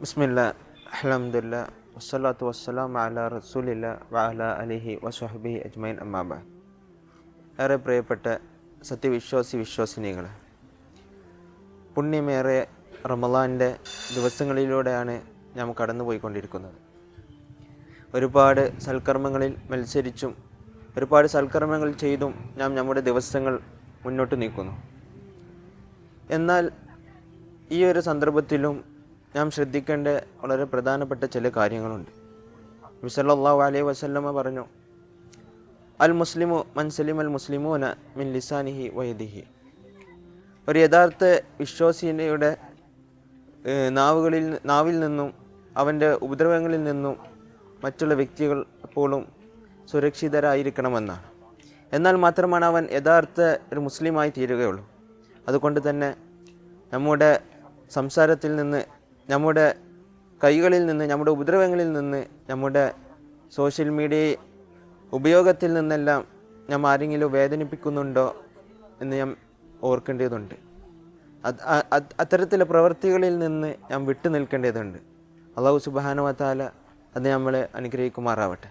ബിസ്മില്ലാ അൽഹംദുലില്ലാ വസ്സലാത്തു വസ്സലാമു അലാ റസൂലില്ലാ വഅലാ അലിഹി വസ്വഹ്ബിഹി അജ്മഈൻ അമ്മാ ബഅദ്. ഏറെ പ്രിയപ്പെട്ട വിശ്വാസിനികളെ, പുണ്യമേറിയ റമളാൻ്റെ ദിവസങ്ങളിലൂടെയാണ് നാം കടന്നു പോയിക്കൊണ്ടിരിക്കുന്നത്. ഒരുപാട് സൽക്കർമ്മങ്ങളിൽ മത്സരിച്ചും ഒരുപാട് സൽക്കർമ്മങ്ങൾ ചെയ്തും നാം നമ്മുടെ ദിവസങ്ങൾ മുന്നോട്ട് നീക്കുന്നു. എന്നാൽ ഈ ഒരു സന്ദർഭത്തിലും നാം ശ്രദ്ധിക്കേണ്ട വളരെ പ്രധാനപ്പെട്ട ചില കാര്യങ്ങളുണ്ട്. നബി സല്ലല്ലാഹു അലൈഹി വസല്ലമ പറഞ്ഞു, അൽ മുസ്ലിമു മൻ സലിമൽ മുസ്ലിമൂന മിൻ ലിസാനിഹി വയദിഹി. ഒരു യഥാർത്ഥ വിശ്വാസിയുടെ നാവിൽ നിന്നും അവൻ്റെ ഉപദ്രവങ്ങളിൽ നിന്നും മറ്റുള്ള വ്യക്തികൾ എപ്പോഴും സുരക്ഷിതരായിരിക്കണമെന്നാണ്. എന്നാൽ മാത്രമാണ് അവൻ യഥാർത്ഥ ഒരു മുസ്ലിമായി തീരുകയുള്ളൂ. അതുകൊണ്ട് തന്നെ നമ്മുടെ സംസാരത്തിൽ നിന്ന്, നമ്മുടെ കൈകളിൽ നിന്ന്, നമ്മുടെ ഉപദ്രവങ്ങളിൽ നിന്ന്, നമ്മുടെ സോഷ്യൽ മീഡിയ ഉപയോഗത്തിൽ നിന്നെല്ലാം നാം ആരെങ്കിലും വേദനിപ്പിക്കുന്നുണ്ടോ എന്ന് നാം ഓർക്കേണ്ടതുണ്ട്. അത്തരത്തിലുള്ള പ്രവൃത്തികളിൽ നിന്ന് നാം വിട്ടു നിൽക്കേണ്ടതുണ്ട്. അല്ലാഹു സുബ്ഹാനഹു വ തആല അത് നമ്മളെ അനുഗ്രഹിക്കുമാറാവട്ടെ.